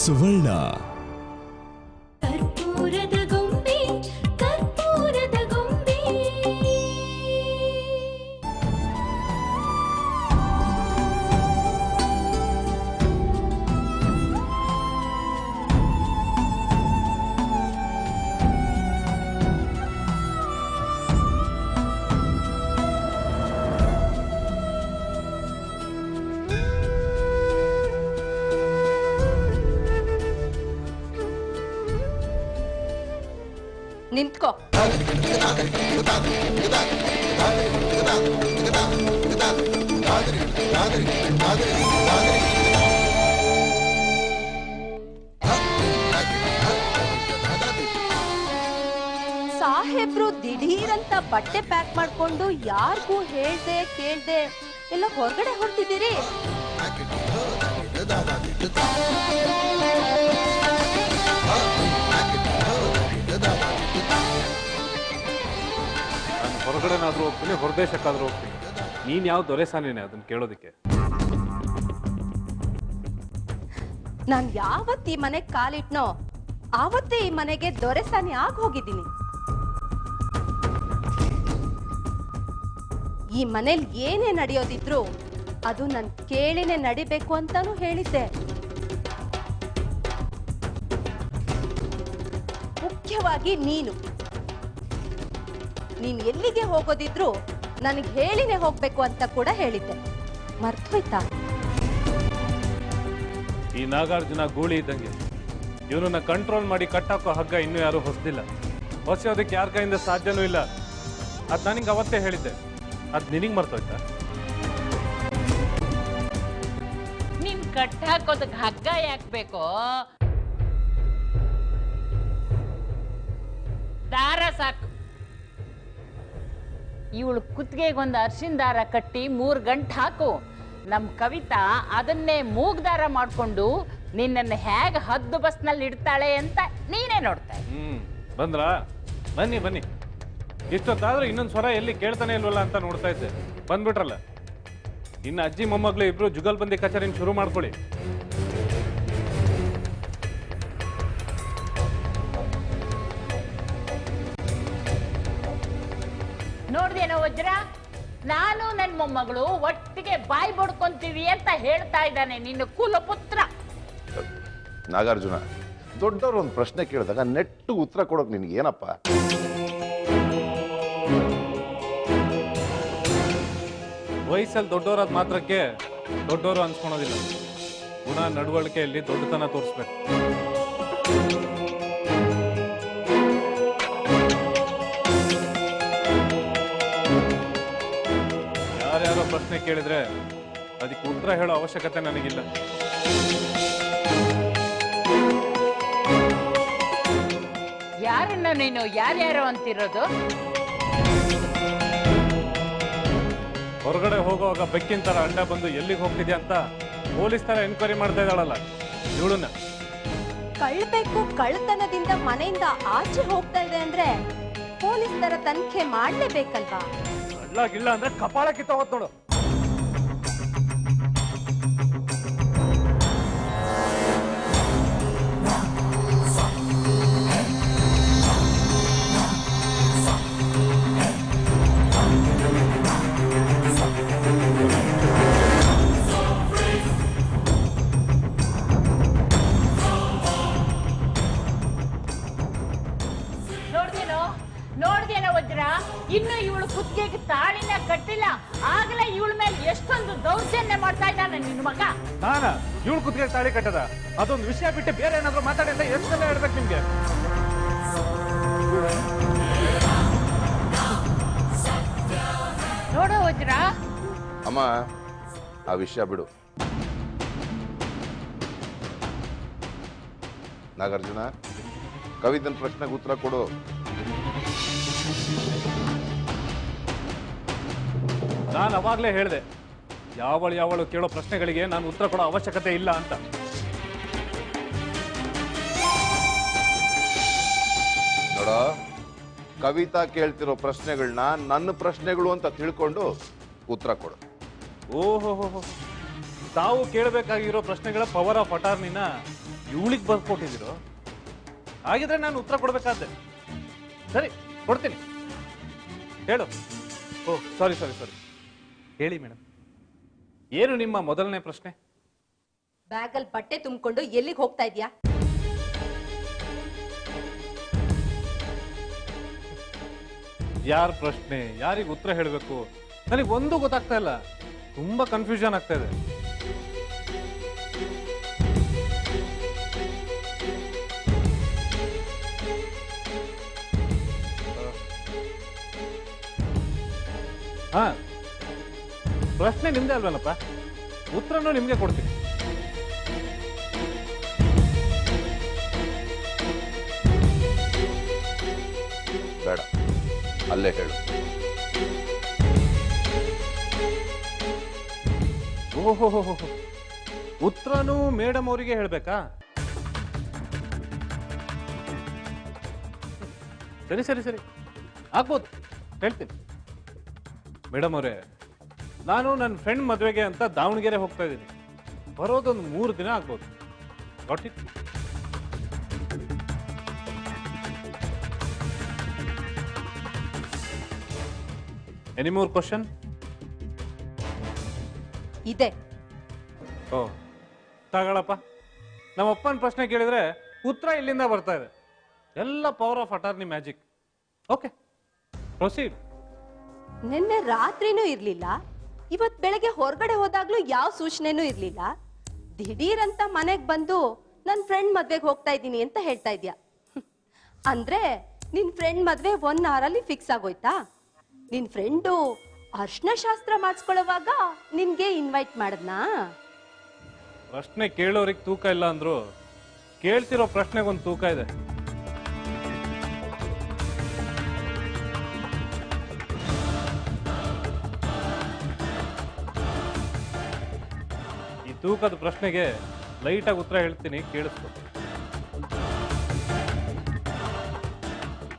ಸುವರ್ಣ. ಕರ್ಪೂರದ ಗೊಂಬೆ, ಕರ್ಪೂರದ ಗೊಂಬೆ. ನಿಂತ್ಕೋ. ಸಾಹೇಬ್ರು ದಿಢೀರಂತ ಬಟ್ಟೆ ಪ್ಯಾಕ್ ಮಾಡ್ಕೊಂಡು ಯಾರಿಗೂ ಹೇಳ್ದೆ ಕೇಳ್ದೆ ಎಲ್ಲ ಹೊರಗಡೆ ಹೊರಟಿದ್ದೀರಿ? ಹೊರಗಡೆನಾದ್ರೂ ಹೋಗ್ತೀನಿ, ಹೊರದೇಶಕ್ಕಾದ್ರೂ ಹೋಗ್ತೀನಿ. ನೀನ್ ಯಾವ ದೊರೆಸಾನೇನೆ ಅದನ್ನ ಕೇಳೋದಕ್ಕೆ? ನಾನ್ ಯಾವತ್ ಈ ಮನೆಗ್ ಕಾಲಿಟ್ನೋ ಆವತ್ತೇ ಈ ಮನೆಗೆ ದೊರೆಸಾನಿ ಆಗಿ ಹೋಗಿದ್ದೀನಿ. ಈ ಮನೇಲಿ ಏನೇ ನಡೆಯೋದಿದ್ರು ಅದು ನನ್ ಕೇಳಿನೇ ನಡಿಬೇಕು ಅಂತಾನು ಹೇಳಿದ್ದೆ. ಮುಖ್ಯವಾಗಿ ನೀನು ಎಲ್ಲಿಗೆ ಹೋಗೋದಿದ್ರು ನನಗೆ ಹೇಳಿನೇ ಹೋಗ್ಬೇಕು ಅಂತ ಕೂಡ ಹೇಳಿದ್ದೆ. ಮರ್ತೋಯ್ತಾ? ಈ ನಾಗಾರ್ಜುನ ಗೂಳಿ ಇದ್ದಂಗೆ, ಇವನನ್ನ ಕಂಟ್ರೋಲ್ ಮಾಡಿ ಕಟ್ಟಾಕೋ ಹಗ್ಗ ಇನ್ನೂ ಯಾರು ಹೊಸದಿಲ್ಲ. ಹೊಸೋದಕ್ಕೆ ಯಾರ ಕೈಯಿಂದ ಸಾಧ್ಯನೂ ಇಲ್ಲ. ಅದ್ ನನಗೆ ಅವತ್ತೇ ಹೇಳಿದ್ದೆ. ಅದ್ ನಿನಗೆ ಮರ್ತೋಯ್ತಾ? ನೀನ್ ಕಟ್ಟಾಕೋದಕ್ಕೆ ಹಗ್ಗ ಯಾಕೆ ಬೇಕೋ? ದಾರ ಸಾಕು. ಇವಳು ಕುತ್ತಿಗೆಗೊಂದು ಅರ್ಶಿನ ದಾರ ಕಟ್ಟಿ 3 ಗಂಟೆ ಹಾಕು. ನಮ್ ಕವಿತಾ ಅದನ್ನೇ ಮೂಗ್ದಾರ ಮಾಡ್ಕೊಂಡು ನಿನ್ನನ್ನು ಹೇಗೆ ಹದ್ದು ಬಸ್ನಲ್ಲಿ ಇಡ್ತಾಳೆ ಅಂತ ನೀನೇ ನೋಡ್ತಾ. ಬಂದ್ರಾ? ಬನ್ನಿ ಬನ್ನಿ. ಇಷ್ಟೊತ್ತಾದ್ರೆ ಇನ್ನೊಂದು ಸ್ವರ ಎಲ್ಲಿ ಕೇಳ್ತಾನೆ ಇಲ್ವಲ್ಲ ಅಂತ ನೋಡ್ತಾ ಇದ್ದೆ. ಬಂದ್ಬಿಟ್ರಲ್ಲ. ಇನ್ನು ಅಜ್ಜಿ ಮೊಮ್ಮಗಳು ಇಬ್ರು ಜುಗಲ್ಬಂದಿ ಕಚೇರಿನ ಶುರು ಮಾಡ್ಕೊಳ್ಳಿ. ನೋಡ್ದೇನೋ ವಜ್ರ, ನಾನು ನನ್ನ ಮೊಮ್ಮಗಳು ಒಟ್ಟಿಗೆ ಬಾಯಿ ಬಡ್ಕೊಂತೀವಿ ಅಂತ ಹೇಳ್ತಾ ಇದ್ದಾನೆ ನಿನ್ನ ಕುಲಪುತ್ರ. ನಾಗಾರ್ಜುನ, ದೊಡ್ಡವ್ರು ಒಂದು ಪ್ರಶ್ನೆ ಕೇಳಿದಾಗ ನೆಟ್ಟು ಉತ್ತರ ಕೊಡೋಕೆ ನಿನ್ಗೆ ಏನಪ್ಪ? ವಯಸ್ಸಲ್ಲಿ ದೊಡ್ಡವರಾದ ಮಾತ್ರಕ್ಕೆ ದೊಡ್ಡವರು ಅನ್ಸ್ಕೊಳೋದಿಲ್ಲ. ಗುಣ ನಡವಳಿಕೆಯಲ್ಲಿ ದೊಡ್ಡತನ ತೋರಿಸ್ಬೇಕು. ಯಾರ್ಯಾರೋ ಪ್ರಶ್ನೆ ಕೇಳಿದ್ರೆ ಅದಕ್ಕೆ ಉತ್ತರ ಹೇಳೋ ಅವಶ್ಯಕತೆ ನನಗಿಲ್ಲ. ಯಾರನ್ನ ನೀನು ಯಾರ್ಯಾರೋ ಅಂತಿರೋದು? ಹೊರಗಡೆ ಹೋಗುವಾಗ ಬೆಕ್ಕಿನ ತರ ಅಂಡ ಬಂದು ಎಲ್ಲಿಗೆ ಹೋಗ್ತಿದ್ಯಾ ಅಂತ ಪೊಲೀಸ್ ತರ ಎನ್ಕ್ವೈರಿ ಮಾಡ್ತಾ ಇದ್ದಾಳಲ್ಲ ಇವಳನ್ನ. ಕಳ್ಬೇಕು ಕಳ್ಳತನದಿಂದ ಮನೆಯಿಂದ ಆಚೆ ಹೋಗ್ತಾ ಇದೆ ಅಂದ್ರೆ ಪೊಲೀಸ್ ತರ ತನಿಖೆ ಮಾಡ್ಲೇಬೇಕಲ್ವಾ? ಕಳ್ಳ ಗಿಳ್ಳ ಅಂದ್ರೆ ಕಪಾಳ ಕಿತ್ತ ಹೋತ್ ನೋಡು. ನೋಡ್ದೇನೋ ವಜ್ರ, ಇನ್ನು ಇವಳು ಕುತ್ತಿಗೆಗೆ ತಾಳಿನ ಕಟ್ಟಿಲ್ಲ, ಆಗಲೇ ಇವಳ ಮೇಲೆ ಎಷ್ಟೊಂದು ದೌರ್ಜನ್ಯ ಮಾಡ್ತಾ ಇದ್ದಾನೆ ನಿನ್ನ ಮಗ. ನಾನ ಇವಳು ಕುತ್ತಿಗೆ ತಾಳಿ ಕಟ್ಟದ? ಅದೊಂದು ವಿಷಯ ಬಿಟ್ಟು ಬೇರೆ ಏನಾದ್ರು ಮಾತಾಡಿ ಅಂತ ಎಷ್ಟೆಲ್ಲ ಹೇಳ್ಬೇಕು ನಿಮ್ಗೆ? ನೋಡೋ ವಜ್ರ. ಅಮ್ಮ, ಆ ವಿಷಯ ಬಿಡು. ನಾಗಾರ್ಜುನ, ಕವಿತನ ಪ್ರಶ್ನೆಗೆ ಉತ್ತರ ಕೊಡು. ನಾನು ಅವಾಗ್ಲೇ ಹೇಳಿದೆ, ಯಾವಳು ಕೇಳೋ ಪ್ರಶ್ನೆಗಳಿಗೆ ನಾನು ಉತ್ತರ ಕೊಡೋ ಅವಶ್ಯಕತೆ ಇಲ್ಲ ಅಂತ. ನೋಡ, ಕವಿತಾ ಕೇಳ್ತಿರೋ ಪ್ರಶ್ನೆಗಳನ್ನ ನನ್ನ ಪ್ರಶ್ನೆಗಳು ಅಂತ ತಿಳ್ಕೊಂಡು ಉತ್ತರ ಕೊಡು. ಓಹೋ, ತಾವು ಕೇಳಬೇಕಾಗಿರೋ ಪ್ರಶ್ನೆಗಳ ಪವರ್ ಆಫ್ ಅಟಾರ್ನಿನ ಇವಳಿಗೆ ಬರ್ಕೊಟ್ಟಿದ್ದೀರೋ? ಹಾಗಿದ್ರೆ ನಾನು ಉತ್ತರ ಕೊಡ್ಬೇಕಾದ್ದೆ. ಸರಿ, ಕೊಡ್ತೀನಿ. ಹೇಳು. ಓ ಸಾರಿ ಸಾರಿ ಸಾರಿ, ಹೇಳಿ ಮೇಡಮ್, ಏನು ನಿಮ್ಮ ಮೊದಲನೇ ಪ್ರಶ್ನೆ? ಬ್ಯಾಗಲ್ಲಿ ಬಟ್ಟೆ ತುಂಬಿಕೊಂಡು ಎಲ್ಲಿಗೆ ಹೋಗ್ತಾ ಇದ್ಯಾ? ಯಾರ ಪ್ರಶ್ನೆ, ಯಾರಿಗೆ ಉತ್ತರ ಹೇಳಬೇಕು ನನಗೆ ಒಂದು ಗೊತ್ತಾಗ್ತಾ ಇಲ್ಲ. ತುಂಬಾ ಕನ್ಫ್ಯೂಷನ್ ಆಗ್ತಾ ಇದೆ. ಹಾ, ಪ್ರಶ್ನೆ ನಿಮ್ದೇ ಅಲ್ವೇನಪ್ಪ, ಉತ್ತರನೂ ನಿಮ್ಗೆ ಕೊಡ್ತೀನಿ. ಬೇಡ, ಅಲ್ಲೇ ಹೇಳು. ಓಹೋ, ಉತ್ತರನೂ ಮೇಡಮ್ ಅವರಿಗೆ ಹೇಳ್ಬೇಕಾ? ಸರಿ ಸರಿ ಸರಿ, ಆಗ್ಬೋದು, ಹೇಳ್ತೀನಿ. ಮೇಡಮ್ ಅವರೇ, ನಾನು ನನ್ನ ಫ್ರೆಂಡ್ ಮದುವೆಗೆ ಅಂತ ದಾವಣಗೆರೆ ಹೋಗ್ತಾ ಇದ್ದೀನಿ. ಬರೋದೊಂದು 3 ದಿನ ಆಗ್ಬೋದು. Got it? Any more question? ಇದೆ. ಓ ತಗೊಳಪ್ಪ. ನಮ್ಮ ಅಪ್ಪನ ಪ್ರಶ್ನೆ ಕೇಳಿದ್ರೆ ಉತ್ತರ ಇಲ್ಲಿಂದ ಬರ್ತಾ ಇದೆ. ಎಲ್ಲ power of attorney magic. Okay, proceed. ನಿನ್ನೆ ರಾತ್ರಿನೂ ಇರ್ಲಿಲ್ಲ, ಇವತ್ ಬೆಳಗ್ಗೆ ಹೊರಗಡೆ ಹೋದಾಗ್ಲೂ ಯಾವ ಸೂಚನೆನೂ ಇರ್ಲಿಲ್ಲ. ದಿಢೀರಂತ ಮನೆಗ್ ಬಂದು ನನ್ ಫ್ರೆಂಡ್ ಮದ್ವೆಗೆ ಹೋಗ್ತಾ ಇದ್ದೀನಿ ಅಂತ ಹೇಳ್ತಾ ಇದ್ಯಾ? ಅಂದ್ರೆ ನಿನ್ ಫ್ರೆಂಡ್ ಮದ್ವೆ 1 ಅವರಲ್ಲಿ ಫಿಕ್ಸ್ ಆಗೋಯ್ತಾ? ನಿನ್ ಫ್ರೆಂಡು ಅರ್ಶನ ಶಾಸ್ತ್ರ ಮಾಡಿಸ್ಕೊಳ್ಳುವಾಗ ನಿನ್ಗೆ ಇನ್ವೈಟ್ ಮಾಡದ್ನಾ? ಪ್ರಶ್ನೆ ಕೇಳೋರಿಗೆ ತೂಕ ಇಲ್ಲ ಅಂದ್ರು ಕೇಳ್ತಿರೋ ಪ್ರಶ್ನೆಗೊಂದು ತೂಕ ಇದೆ. ಈ ತೂಕದ ಪ್ರಶ್ನೆಗೆ ಲೈಟಾಗಿ ಉತ್ತರ ಹೇಳ್ತೀನಿ, ಕೇಳಿಸ್ಕೊ.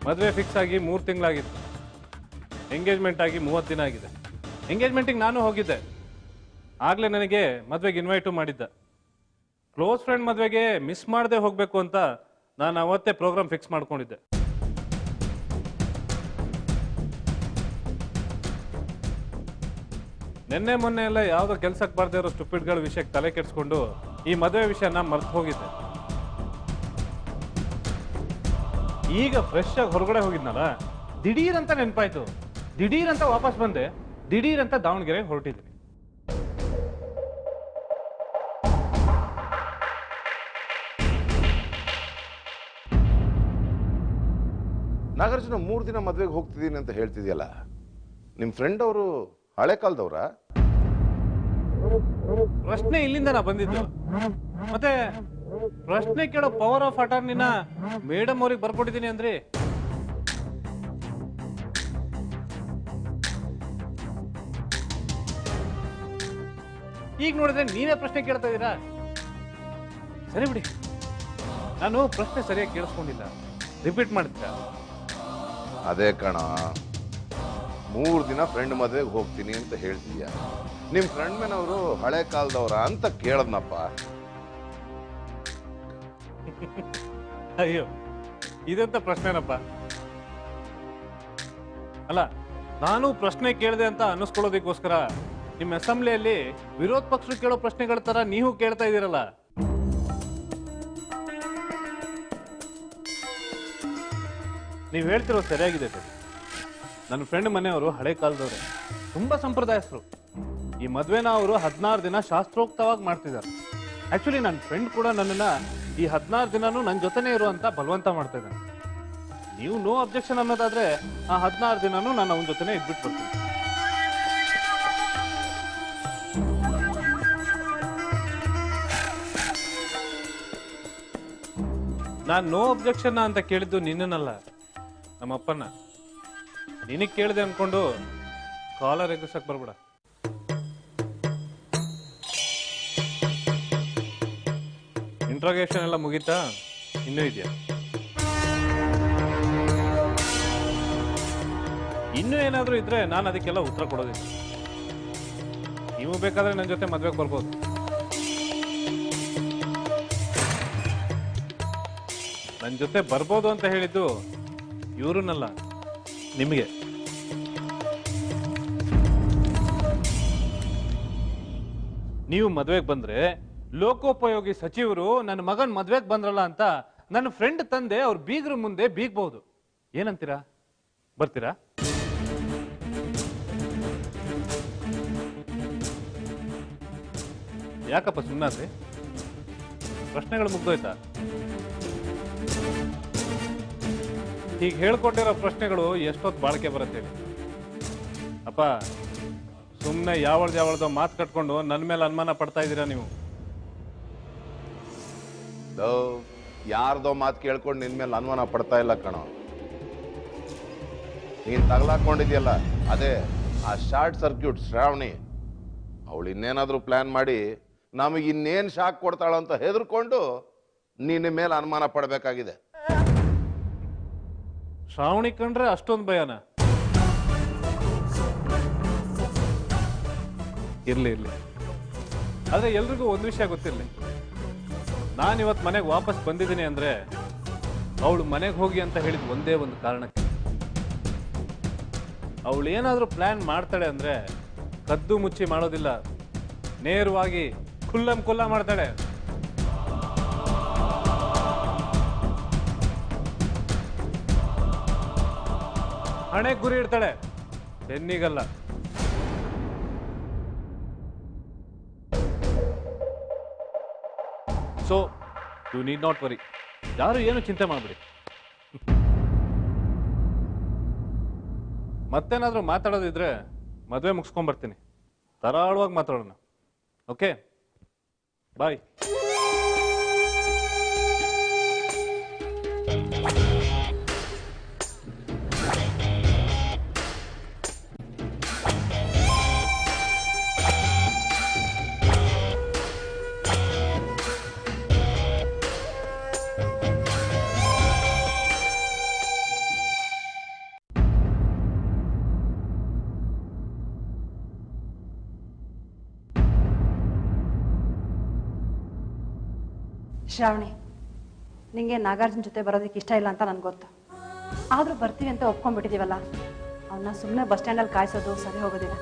ಮದುವೆ ಫಿಕ್ಸ್ ಆಗಿ 3 ತಿಂಗಳಾಗಿತ್ತು. ಎಂಗೇಜ್ಮೆಂಟ್ ಆಗಿ 30 ದಿನ ಆಗಿದೆ. ಎಂಗೇಜ್ಮೆಂಟಿಗೆ ನಾನು ಹೋಗಿದ್ದೆ. ಆಗ್ಲೇ ನನಗೆ ಮದ್ವೆಗೆ ಇನ್ವೈಟು ಮಾಡಿದ್ದ. ಕ್ಲೋಸ್ ಫ್ರೆಂಡ್ ಮದ್ವೆಗೆ ಮಿಸ್ ಮಾಡದೆ ಹೋಗ್ಬೇಕು ಅಂತ ನಾನು ಅವತ್ತೇ ಪ್ರೋಗ್ರಾಮ್ ಫಿಕ್ಸ್ ಮಾಡ್ಕೊಂಡಿದ್ದೆ. ನಿನ್ನೆ ಮೊನ್ನೆ ಎಲ್ಲ ಯಾವುದೋ ಕೆಲ್ಸಕ್ಕೆ ಬಾರ್ದೇ ಇರೋ ಸ್ಟುಪಿಡ್ಗಳ ವಿಷಯಕ್ಕೆ ತಲೆ ಕೆಡಿಸ್ಕೊಂಡು ಈ ಮದುವೆ ವಿಷಯನ ಮರ್ತು ಹೋಗಿದ್ದೆ. ಈಗ ಫ್ರೆಶ್ ಆಗಿ ಹೊರಗಡೆ ಹೋಗಿದ್ನಲ್ಲ, ದಿಢೀರ್ ಅಂತ ನೆನಪಾಯ್ತು. ದಿಢೀರ್ ಅಂತ ವಾಪಸ್ ಬಂದೆ. ದಿಢೀರ್ ಅಂತ ದಾವಣಗೆರೆಗೆ ಹೊರಟಿದ್ದೀನಿ. ನಾಗಾರ್ಜುನ 3 ದಿನ ಮದ್ವೆಗೆ ಹೋಗ್ತಿದ್ದೀನಿ ಅಂತ ಹೇಳ್ತಿದ್ಯಲ್ಲ, ನಿಮ್ ಫ್ರೆಂಡ್ ಅವರು ಹಳೆ ಕಾಲದವ್ರ? ಪ್ರಶ್ನೆ ಇಲ್ಲಿಂದ ನಾ ಬಂದಿದ್ದು. ಮತ್ತೆ ಪ್ರಶ್ನೆ ಕೇಳೋ ಪವರ್ ಆಫ್ ಅಟಾರ್ನಿನ ಮೇಡಮ್ ಅವ್ರಿಗೆ ಬರ್ಕೊಟ್ಟಿದ್ದೀನಿ ಅಂದ್ರಿ. ಈಗ ನೋಡಿದ್ರೆ ನೀವೇ ಪ್ರಶ್ನೆ ಕೇಳ್ತಾ ಇದ್ದೀರಾ. ಸರಿ ಬಿಡಿ, ನಾನು ಪ್ರಶ್ನೆ ಸರಿಯಾಗಿ ಕೇಳಿಸ್ಕೊಂಡಿಲ್ಲ. ರಿಪೀಟ್ ಮಾಡ್ತೀರಾ? ಅದೇ ಕಣ, 3 ದಿನ ಫ್ರೆಂಡ್ ಮದ್ವೆಗೆ ಹೋಗ್ತೀನಿ ಅಂತ ಹೇಳ್ತೀಯ. ನಿಮ್ ಫ್ರೆಂಡ್ ಮೇನವರು ಹಳೆ ಕಾಲದವ್ರ ಅಂತ ಕೇಳದ್ನಪ್ಪ. ಅಯ್ಯೋ, ಇದಂತ ಪ್ರಶ್ನೆನಪ್ಪ. ಅಲ್ಲ, ನಾನು ಪ್ರಶ್ನೆ ಕೇಳಿದೆ ಅಂತ ಅನ್ನಿಸ್ಕೊಳ್ಳೋದಕ್ಕೋಸ್ಕರ ನಿಮ್ಮ ಅಸೆಂಬ್ಲಿಯಲ್ಲಿ ವಿರೋಧ ಪಕ್ಷರು ಕೇಳೋ ಪ್ರಶ್ನೆಗಳ ತರ ನೀವು ಕೇಳ್ತಾ ಇದ್ದೀರಲ್ಲ. ನೀವು ಹೇಳ್ತಿರೋದು ಸರಿಯಾಗಿದೆ ಸರ್. ನನ್ನ ಫ್ರೆಂಡ್ ಮನೆಯವರು ಹಳೆ ಕಾಲದವ್ರೆ, ತುಂಬಾ ಸಂಪ್ರದಾಯಸ್ಥರು. ಈ ಮದ್ವೆನ ಅವರು 16 ದಿನ ಶಾಸ್ತ್ರೋಕ್ತವಾಗಿ ಮಾಡ್ತಿದ್ದಾರೆ. ಆಕ್ಚುಲಿ ನನ್ನ ಫ್ರೆಂಡ್ ಕೂಡ ನನ್ನನ್ನ ಈ 16 ದಿನನೂ ನನ್ನ ಜೊತೆನೇ ಇರುವಂತ ಬಲವಂತ ಮಾಡ್ತಾ ಇದ್ದಾನೆ. ನೀವು ನೋ ಅಬ್ಜೆಕ್ಷನ್ ಅನ್ನೋದಾದ್ರೆ ಆ 16 ದಿನನೂ ನಾನು ಅವನ ಜೊತೆನೇ ಇದ್ಬಿಟ್ಟು ಬರ್ತೀನಿ. ನಾನು ನೋ ಅಬ್ಜೆಕ್ಷನ್ ಅಂತ ಕೇಳಿದ್ದು ನಿನ್ನನ್ನಲ್ಲ, ನಮ್ಮಪ್ಪನ. ನಿನಗೆ ಕೇಳಿದೆ ಅನ್ಕೊಂಡು ಕಾಲರ್ ಎಗ್ಗಿಸಕ್ ಬರ್ಬೇಡ. ಇಂಟ್ರೋಗೇಷನ್ ಎಲ್ಲ ಮುಗೀತಾ? ಇನ್ನೂ ಇದೆಯಾ? ಇನ್ನೂ ಏನಾದರೂ ಇದ್ರೆ ನಾನು ಅದಕ್ಕೆಲ್ಲ ಉತ್ತರ ಕೊಡೋದಿಲ್ಲ. ನೀವು ಬೇಕಾದ್ರೆ ನನ್ನ ಜೊತೆ ಮದ್ವೆಗೆ ಬರ್ಬೋದು. ನನ್ನ ಜೊತೆ ಬರ್ಬೋದು ಅಂತ ಹೇಳಿದ್ದು ಇವ್ರನ್ನಲ್ಲ, ನಿಮಗೆ. ನೀವು ಮದ್ವೆಗೆ ಬಂದ್ರೆ ಲೋಕೋಪಯೋಗಿ ಸಚಿವರು ನನ್ನ ಮಗನ್ ಮದ್ವೆಗೆ ಬಂದ್ರಲ್ಲ ಅಂತ ನನ್ನ ಫ್ರೆಂಡ್ ತಂದೆ ಅವ್ರ ಬೀಗ್ರ ಮುಂದೆ ಬೀಗ್ಬಹುದು. ಏನಂತೀರಾ? ಬರ್ತೀರಾ? ಯಾಕಪ್ಪ ಸುಮ್ಮನಾದ್ರಿ? ಪ್ರಶ್ನೆಗಳು ಮುಗ್ದೋಯ್ತಾ? ಹೀಗೆ ಹೇಳ್ಕೊಟ್ಟಿರೋ ಪ್ರಶ್ನೆಗಳು ಎಷ್ಟೊತ್ತು ಬಾಳಿಕೆ ಬರುತ್ತೆ ಹೇಳಿ? ಅಪ್ಪ, ಸುಮ್ಮನೆ ಯಾವಳ್ದೋ ಮಾತು ಕಟ್ಕೊಂಡು ನನ್ನ ಮೇಲೆ ಅನುಮಾನ ಪಡ್ತಾ ಇದ್ದೀರಾ ನೀವು. ಯಾರ್ದೋ ಮಾತು ಕೇಳ್ಕೊಂಡು ನಿನ್ ಮೇಲೆ ಅನುಮಾನ ಪಡ್ತಾ ಇಲ್ಲ ಕಣೋ. ನೀನ್ ತಗಲಾಕೊಂಡಿದ್ಯಲ್ಲ, ಅದೇ ಆ ಶಾರ್ಟ್ ಸರ್ಕ್ಯೂಟ್ ಶ್ರಾವಣಿ. ಅವಳು ಇನ್ನೇನಾದ್ರೂ ಪ್ಲಾನ್ ಮಾಡಿ ನಮಗೆ ಇನ್ನೇನ್ ಶಾಕ್ ಕೊಡ್ತಾಳ ಅಂತ ಹೆದರ್ಕೊಂಡು ನಿನ್ನ ಮೇಲೆ ಅನುಮಾನ ಪಡಬೇಕಾಗಿದೆ. ಶ್ರಾವಣಿ ಕಂಡ್ರೆ ಅಷ್ಟೊಂದು ಭಯನ? ಇರ್ಲಿ. ಆದ್ರೆ ಎಲ್ರಿಗೂ ಒಂದು ವಿಷಯ ಗೊತ್ತಿರ್ಲಿ, ನಾನಿವತ್ತು ಮನೆಗೆ ವಾಪಸ್ ಬಂದಿದ್ದೀನಿ ಅಂದ್ರೆ ಅವಳು ಮನೆಗೆ ಹೋಗಿ ಅಂತ ಹೇಳಿದ ಒಂದೇ ಒಂದು ಕಾರಣಕ್ಕೆ. ಅವಳು ಏನಾದ್ರೂ ಪ್ಲಾನ್ ಮಾಡ್ತಾಳೆ ಅಂದ್ರೆ ಕದ್ದು ಮುಚ್ಚಿ ಮಾಡೋದಿಲ್ಲ, ನೇರವಾಗಿ ಖುಲ್ಲ ಮಾಡ್ತಾಳೆ. ಹಣೆ ಗುರಿ ಇಡ್ತಾಳೆ, ಬೆನ್ನಿಗಲ್ಲ. So you need not worry. ಯಾರು ಏನು ಚಿಂತೆ ಮಾಡ್ಬಿಡಿ. ಮತ್ತೇನಾದ್ರೂ ಮಾತಾಡೋದಿದ್ರೆ ಮದುವೆ ಮುಗಿಸ್ಕೊಂಡ್ಬರ್ತೀನಿ, ಧಾರಾಳವಾಗಿ ಮಾತಾಡೋಣ. ಓಕೆ, ಬಾಯ್. ಶ್ರಾವಣಿ, ನಿಂಗೆ ನಾಗಾರ್ಜುನ ಜೊತೆ ಬರೋದಕ್ಕೆ ಇಷ್ಟ ಇಲ್ಲ ಅಂತ ನನಗೆ ಗೊತ್ತು. ಆದರೂ ಬರ್ತೀವಿ ಅಂತ ಒಪ್ಕೊಂಡ್ಬಿಟ್ಟಿದ್ದೀವಲ್ಲ, ಅವನ್ನ ಸುಮ್ಮನೆ ಬಸ್ ಸ್ಟ್ಯಾಂಡಲ್ಲಿ ಕಾಯಿಸೋದು ಸರಿ ಹೋಗೋದಿಲ್ಲ.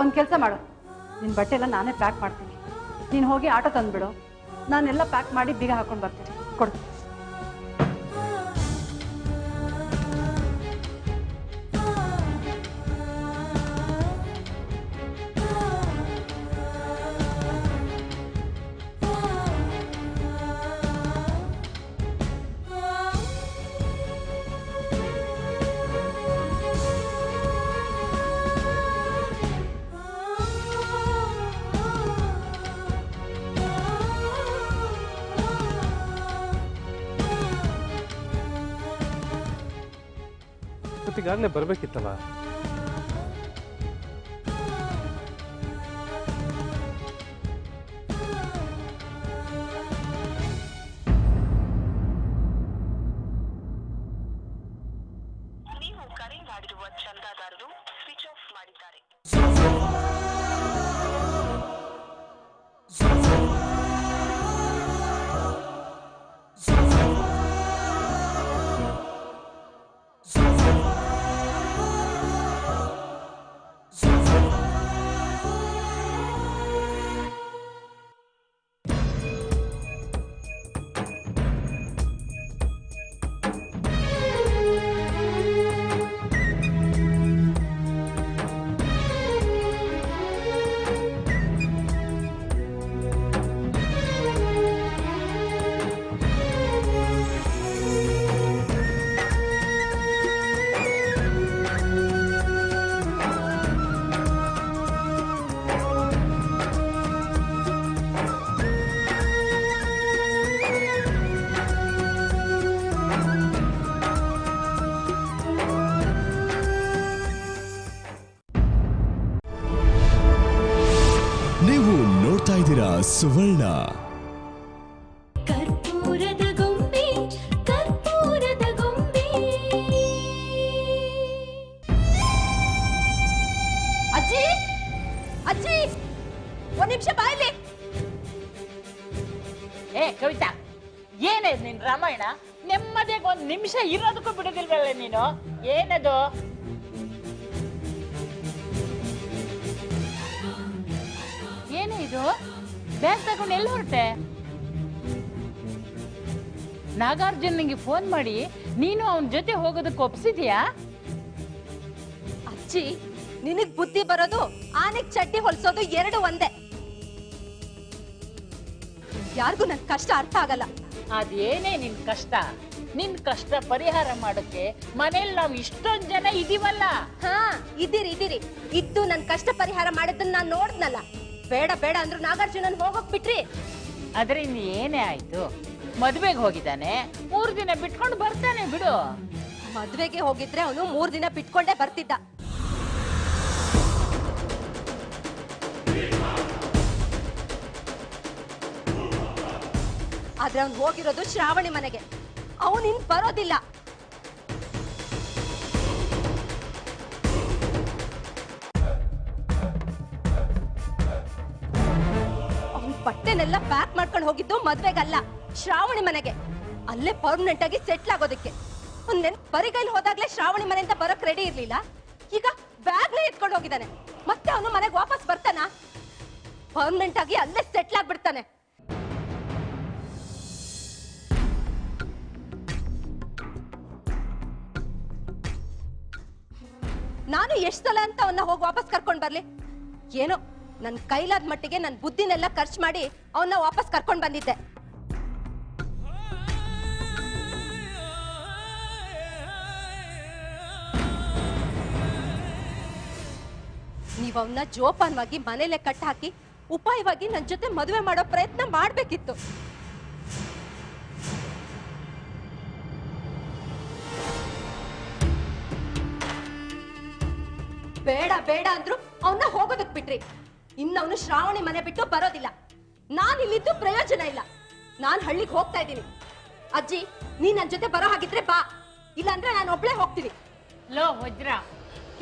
ಒಂದು ಕೆಲಸ ಮಾಡು, ನಿನ್ನ ಬಟ್ಟೆ ಎಲ್ಲ ನಾನೇ ಪ್ಯಾಕ್ ಮಾಡ್ತೀನಿ. ನೀನು ಹೋಗಿ ಆಟೋ ತಂದುಬಿಡು, ನಾನೆಲ್ಲ ಪ್ಯಾಕ್ ಮಾಡಿ ಬೀಗ ಹಾಕೊಂಡು ಬರ್ತೀನಿ. ಕೊಡು. ಈಗಾಗಲೇ ಬರ್ಬೇಕಿತ್ತಲ್ಲ. ನೀವು ಕರೆ ಮಾಡಿರುವ ಚಂದಾದಾರರು ಸ್ವಿಚ್ ಆಫ್ ಮಾಡಿದ್ದಾರೆ. ನೀವು ನೋಡ್ತಾ ಇದ್ದೀರಾ ಸುವರ್ಣ. ಕರ್ಪೂರದ ಗೊಂಬೆ, ಕರ್ಪೂರದ ಗೊಂಬೆ. ಅಜ್ಜಿ, ಅಜ್ಜಿ, ಒಂದ್ ನಿಮಿಷ ಬಾಯ್ಲಿ. ಏ ಕವಿತಾ, ಏನೇ ನಿನ್ ರಾಮಾಯಣ? ನೆಮ್ಮದಿಗೆ ಒಂದ್ ನಿಮಿಷ ಇರೋದಕ್ಕೂ ಬಿಡೋದಿಲ್ವಲ್ಲ ನೀನು? ಏನದು? ಏನೇ ಇದು? ಬ್ಯಾಗ್ ತಗೊಂಡು ಎಲ್ಲಿ ಹೊರಟೆ? ನಾಗಾರ್ಜುನ್ಗೆ ಫೋನ್ ಮಾಡಿ ನೀನು ಅವನ ಜೊತೆ ಹೋಗೋದಕ್ಕೆ ಒಪ್ಸಿದ್ಯಾ? ಅಜ್ಜಿ, ನಿನಗ್ ಬುದ್ಧಿ ಬರೋದು ಆನೆಗ್ ಚಡ್ಡಿ ಹೊಲ್ಸೋದು ಎರಡು ಒಂದೇ. ಯಾರಿಗೂ ನನ್ ಕಷ್ಟ ಅರ್ಥ ಆಗಲ್ಲ. ಅದೇನೇ ನಿನ್ ಕಷ್ಟ? ನಿನ್ ಕಷ್ಟ ಪರಿಹಾರ ಮಾಡೋಕೆ ಮನೇಲಿ ನಾವ್ ಇಷ್ಟೊಂದ್ ಜನ ಇದೀವಲ್ಲ. ಹಾ, ಇದ್ದೀರಿ. ಇದ್ದು ನನ್ ಕಷ್ಟ ಪರಿಹಾರ ಮಾಡಿದ್ದನ್ನ ನಾನ್ ನೋಡ್ದ್ನಲ್ಲ. ಬೇಡ ಬೇಡ ಅಂದ್ರು ನಾಗಾರ್ಜುನನ್ ಹೋಗೋಕ್ ಬಿಟ್ರಿ. ಅದರಿಂದ ಏನೇ ಆಯ್ತು? ಮದ್ವೆಗೆ ಹೋಗಿದ್ದಾನೆ, 3 ದಿನ ಬಿಟ್ಕೊಂಡು ಬರ್ತಾನೆ ಬಿಡು. ಮದ್ವೆಗೆ ಹೋಗಿದ್ರೆ ಅವನು 3 ದಿನ ಬಿಟ್ಕೊಂಡೇ ಬರ್ತಿದ್ದ. ಆದ್ರೆ ಅವ್ನು ಹೋಗಿರೋದು ಶ್ರಾವಣಿ ಮನೆಗೆ. ಅವನು ಇನ್ ಬರೋದಿಲ್ಲ. ಅವನ್ ಬಟ್ಟೆನೆಲ್ಲ ಪ್ಯಾಕ್ ಮಾಡ್ಕೊಂಡು ಹೋಗಿದ್ದು ಮದ್ವೆಗಲ್ಲ, ಶ್ರಾವಣಿ ಮನೆಗೆ. ಅಲ್ಲೇ ಪರ್ಮನೆಂಟ್ ಆಗಿ ಸೆಟ್ಲ್ ಆಗೋದಕ್ಕೆ. ಒಂದೇನ್ ಬರಿಗೈಲಿ ಹೋದಾಗ್ಲೇ ಶ್ರಾವಣಿ ಮನೆಯಿಂದ ಬರೋಕ್ ರೆಡಿ ಇರ್ಲಿಲ್ಲ. ಈಗ ಬ್ಯಾಗ್ನೇ ಎತ್ಕೊಂಡು ಹೋಗಿದ್ದಾನೆ. ಮತ್ತೆ ಅವನು ಮನೆಗೆ ವಾಪಸ್ ಬರ್ತಾನ? ಪರ್ಮನೆಂಟ್ ಆಗಿ ಅಲ್ಲೇ ಸೆಟ್ಲ್ ಆಗ್ಬಿಡ್ತಾನೆ. ನಾನು ಎಷ್ಟ್ ಸಲ ಅಂತ ಅವನ್ನ ಹೋಗಿ ವಾಪಸ್ ಕರ್ಕೊಂಡ್ ಬರ್ಲಿ? ಏನೋ ನನ್ ಕೈಲಾದ ಮಟ್ಟಿಗೆ ನನ್ ಬುದ್ಧಿನೆಲ್ಲ ಖರ್ಚು ಮಾಡಿ ಅವನ್ನ ವಾಪಸ್ ಕರ್ಕೊಂಡ್ ಬಂದಿದ್ದೆ. ನೀವ್ ಅವನ್ನ ಜೋಪಾನವಾಗಿ ಮನೇಲೆ ಕಟ್ ಹಾಕಿ ಉಪಾಯವಾಗಿ ನನ್ ಜೊತೆ ಮದುವೆ ಮಾಡೋ ಪ್ರಯತ್ನ ಮಾಡ್ಬೇಕಿತ್ತು. ಬೇಡ ಬೇಡ ಅಂದ್ರು ಅವನ್ನ ಹೋಗೋದಕ್ ಬಿಟ್ರಿ. ಇನ್ನವನು ಶ್ರಾವಣಿ ಮನೆ ಬಿಟ್ಟು ಬರೋದಿಲ್ಲ. ನಾನ್ ಇಲ್ಲಿದ್ದು ಪ್ರಯೋಜನ ಇಲ್ಲ. ನಾನ್ ಹಳ್ಳಿಗೆ ಹೋಗ್ತಾ ಇದ್ದೀನಿ. ಅಜ್ಜಿ, ನೀ ನನ್ ಜೊತೆ ಬರೋ ಹಾಗಿದ್ರೆ ಬಾ, ಇಲ್ಲಾಂದ್ರೆ ನಾನು ಒಬ್ಳೆ ಹೋಗ್ತೀನಿ. ಲೋ ವಜ್ರ,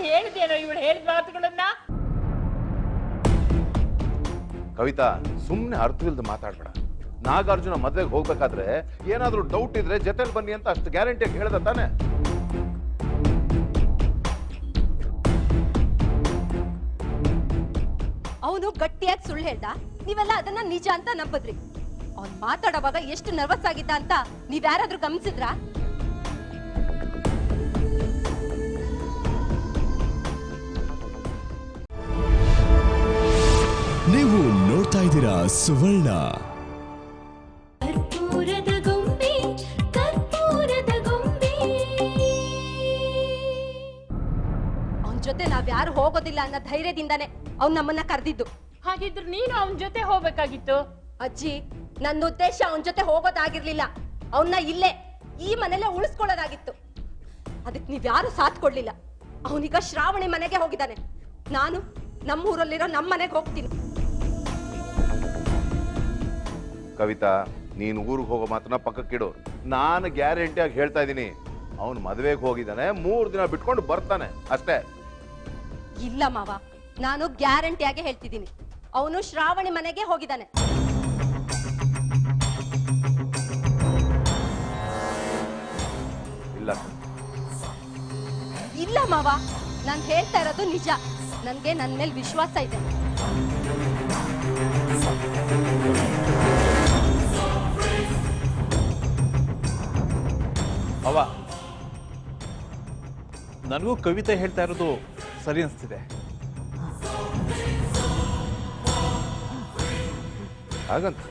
ಹೇಳ್ದೇನೋ ಇವಳು ಹೇಳಿದ ಮಾತುಗಳನ್ನ? ಕವಿತಾ, ಸುಮ್ನೆ ಅರ್ಥವಿಲ್ದ ಮಾತಾಡ್ಬೇಡ. ನಾಗಾರ್ಜುನ ಮದ್ವೆಗೆ ಹೋಗ್ಬೇಕಾದ್ರೆ ಏನಾದ್ರೂ ಡೌಟ್ ಇದ್ರೆ ಜೊತೆಲಿ ಬನ್ನಿ ಅಂತ ಅಷ್ಟು ಗ್ಯಾರಂಟಿಯಾಗಿ ಹೇಳ್ದ ತಾನೆ? ಅವನು ಗಟ್ಟಿಯಾಗಿ ಸುಳ್ಳು ಹೇಳ್ದ. ನೀವೆಲ್ಲ ಅದನ್ನ ನಿಜ ಅಂತ ನಂಬದ್ರಿ. ಅವ್ನ್ ಮಾತಾಡೋವಾಗ ಎಷ್ಟು ನರ್ವಸ್ ಆಗಿದ್ದ ಅಂತ ನೀವ್ಯಾರಾದ್ರೂ ಗಮನಿಸಿದ್ರಾ? ನೀವು ನೋಡ್ತಾ ಇದ್ದೀರಾ ಸುವರ್ಣ. ಕರ್ಪೂರದ ಗೊಂಬೆ, ಕರ್ಪೂರದ ಗೊಂಬೆ. ಅವನ್ ಜೊತೆ ನಾವ್ಯಾರು ಹೋಗೋದಿಲ್ಲ ಅನ್ನೋ ಧೈರ್ಯದಿಂದಾನೆ ಅವ್ನ್ ನಮ್ಮನ್ನ ಕರೆದಿದ್ದು. ಹಾಗಿದ್ರೆ ನೀನು ಅವನ ಜೊತೆ ಹೋಗ್ಬೇಕಾಗಿತ್ತು. ಅಜ್ಜಿ, ನನ್ನ ಉದ್ದೇಶ ಅವನ್ ಜೊತೆ ಹೋಗೋದಾಗಿರ್ಲಿಲ್ಲ. ಅವನ್ನ ಇಲ್ಲೇ ಈ ಮನೇಲೆ ಉಳಿಸ್ಕೊಳ್ಳೋದಾಗಿತ್ತು. ಅದಕ್ಕೆ ನೀವ್ಯಾರು ಸಾಥ್ ಕೊಡ್ಲಿಲ್ಲ. ಅವನೀಗ ಶ್ರಾವಣಿ ಮನೆಗೆ ಹೋಗಿದ್ದಾನೆ. ನಾನು ನಮ್ಮೂರಲ್ಲಿರೋ ನಮ್ಮ ಮನೆಗೆ ಹೋಗ್ತೀನಿ. ಕವಿತಾ, ನೀನು ಊರಿಗೆ ಹೋಗೋ ಮಾತನ್ನ ಪಕ್ಕಕ್ಕಿಡು. ನಾನು ಗ್ಯಾರಂಟಿಯಾಗಿ ಹೇಳ್ತಾ ಇದ್ದೀನಿ, ಅವನು ಮದುವೆಗೆ ಹೋಗಿದ್ದಾನೆ, 3 ದಿನ ಬಿಟ್ಕೊಂಡು ಬರ್ತಾನೆ ಅಷ್ಟೇ. ಇಲ್ಲ ಮಾವ, ನಾನು ಗ್ಯಾರಂಟಿಯಾಗಿ ಹೇಳ್ತಿದ್ದೀನಿ, ಅವನು ಶ್ರಾವಣಿ ಮನೆಗೆ ಹೋಗಿದ್ದಾನೆ. ಇಲ್ಲ ಇಲ್ಲ ಮಾವ, ನಾನು ಹೇಳ್ತಾ ಇರೋದು ನಿಜ. ನನ್ಗೆ ನನ್ನ ಮೇಲೆ ವಿಶ್ವಾಸ ಇದೆ. ಅವ ನನಗೂ ಕವಿತೆ ಹೇಳ್ತಾ ಇರೋದು ಸರಿ ಅನಿಸ್ತಿದೆ. ಹಾಗಂತ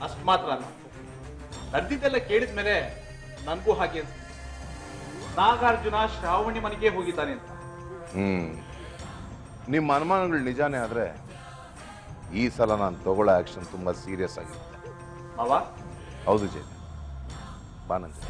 ಅಷ್ಟು ಮಾತ್ರ ಅಲ್ಲ, ನಡೆದಿದ್ದೆಲ್ಲ ಕೇಳಿದ ಮೇಲೆ ನನಗೂ ಹಾಗೆ ಅನ್ಸುತ್ತೆ. ನಾಗಾರ್ಜುನ ಶ್ರಾವಣಿ ಮನೆಗೆ ಹೋಗಿದ್ದಾನೆ ಅಂತ. ನಿಮ್ಮ ಅನುಮಾನಗಳು ನಿಜಾನೇ ಆದ್ರೆ ಈ ಸಲ ನಾನು ತಗೊಳ್ಳೋ ಆಕ್ಷನ್ ತುಂಬಾ ಸೀರಿಯಸ್ ಆಗಿರುತ್ತೆ. ಮಾವ, ಹೌದು ಜೈ, ಬಾನಂತೆ.